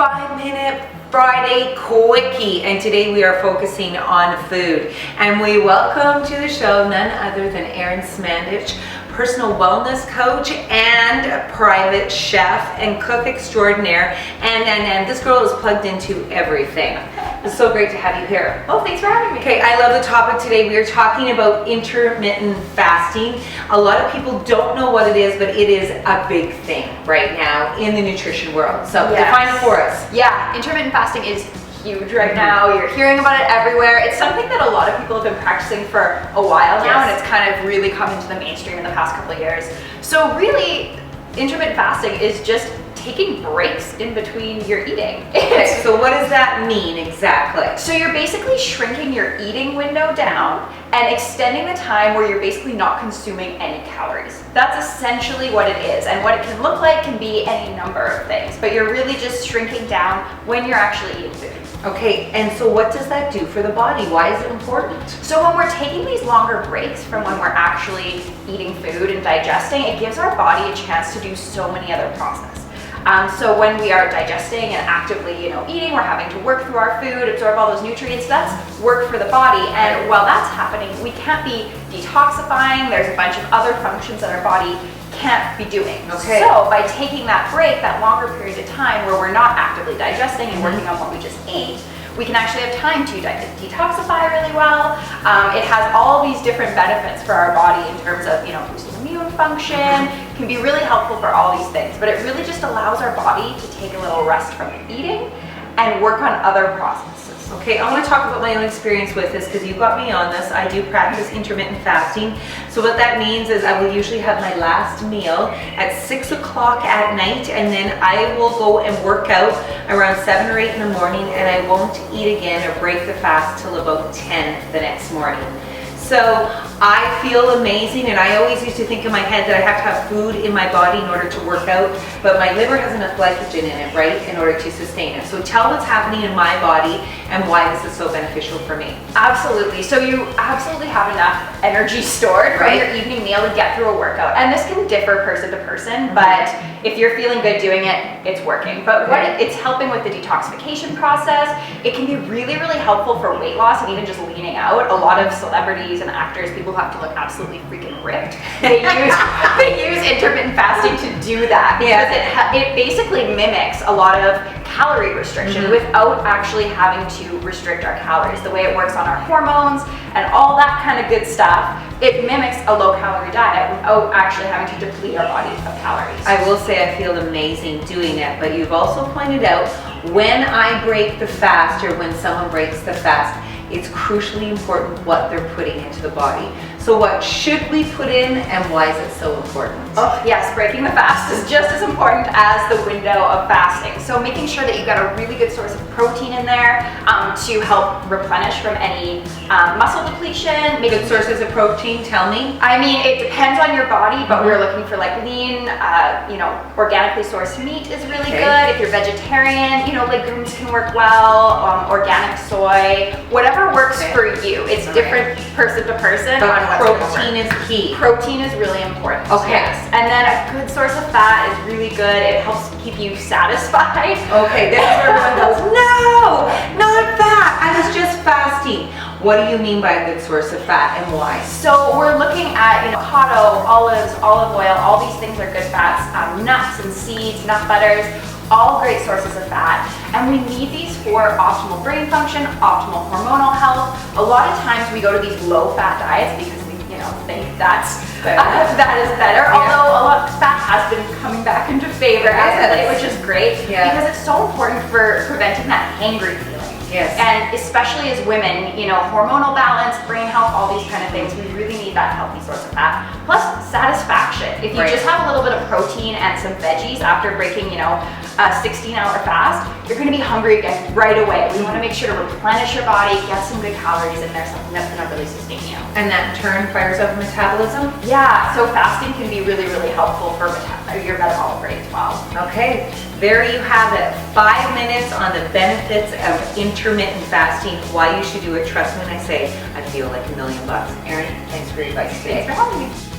5-minute Friday Quickie, and today we are focusing on food. And we welcome to the show none other than Erin Smandich, personal wellness coach and private chef and cook extraordinaire. And this girl is plugged into everything. It's so great to have you here. Oh, thanks for having me. Okay, I love the topic today. We are talking about intermittent fasting. A lot of people don't know what it is, but it is a big thing right now in the nutrition world. So define it for us. Yeah, intermittent fasting is huge right now. You're hearing about it everywhere. It's something that a lot of people have been practicing for a while now, and it's kind of really come into the mainstream in the past couple of years. So really, intermittent fasting is just taking breaks in between your eating. Okay, so what does that mean exactly? So you're basically shrinking your eating window down and extending the time where you're basically not consuming any calories. That's essentially what it is. And what it can look like can be any number of things, but you're really just shrinking down when you're actually eating food. Okay, and so what does that do for the body? Why is it important? So when we're taking these longer breaks from when we're actually eating food and digesting, it gives our body a chance to do so many other processes. So when we are digesting and actively, eating, we're having to work through our food, absorb all those nutrients. That's work for the body. And while that's happening, we can't be detoxifying. There's a bunch of other functions that our body can't be doing. Okay. So by taking that break, that longer period of time where we're not actively digesting and working on what we just ate, we can actually have time to detoxify really well. It has all these different benefits for our body in terms of, boosting immune function, can be really helpful for all these things, but it really just allows our body to take a little rest from eating and work on other processes. Okay, I want to talk about my own experience with this because you got me on this. I do practice intermittent fasting. So what that means is I will usually have my last meal at 6 o'clock at night, and then I will go and work out around 7 or 8 in the morning, and I won't eat again or break the fast till about 10 the next morning. So I feel amazing, and I always used to think in my head that I have to have food in my body in order to work out, but my liver has enough glycogen in it, right, in order to sustain it. So tell what's happening in my body and why this is so beneficial for me. Absolutely. So you absolutely have enough energy stored from your evening meal to get through a workout. And this can differ person to person, but if you're feeling good doing it, it's working. But it's helping with the detoxification process. It can be really, really helpful for weight loss and even just leaning out. A lot of celebrities and actors, people who have to look absolutely freaking ripped, they use intermittent fasting to do that, because it basically mimics a lot of calorie restriction without actually having to restrict our calories. The way it works on our hormones and all that kind of good stuff, it mimics a low-calorie diet without actually having to deplete our body of calories. I will say I feel amazing doing it, but you've also pointed out when I break the fast or when someone breaks the fast, it's crucially important what they're putting into the body. So what should we put in, and why is it so important? Oh yes, breaking the fast is just as important as the window of fasting. So making sure that you've got a really good source of protein in there to help replenish from any muscle depletion. Good sources of protein, tell me. I mean, it depends on your body, but we're looking for like lean, organically sourced meat is really good. If you're vegetarian, legumes can work well, organic soy, whatever works for you. It's different person to person on what's protein is key. Protein is really important. Okay. Yes. And then a good source of fat is really good. It helps keep you satisfied. Okay, this is where everyone goes, no, not fat. I was just fasting. What do you mean by a good source of fat and why? So we're looking at avocado, olives, olive oil, all these things are good fats, nuts and seeds, nut butters, all great sources of fat. And we need these for optimal brain function, optimal hormonal health. A lot of times we go to these low-fat diets because we think that is better. Although a lot of fat has been coming back into favor lately, which is great because it's so important for preventing that hangry feeling. Yes. And especially as women, hormonal balance, brain health, all these kind of things, we really need that healthy source of fat. Plus satisfaction. If you just have a little bit of protein and some veggies after breaking, a 16-hour fast, you're going to be hungry again right away. We want to make sure to replenish your body, get some good calories in there, something that's going to really sustain you. And that in turn fires up metabolism? Yeah, so fasting can be really, really helpful for your metabolic rate as well. Okay, there you have it. 5 minutes on the benefits of intermittent fasting, why you should do it. Trust me when I say I feel like $1,000,000. Erin, thanks for your advice today. Thanks for having me.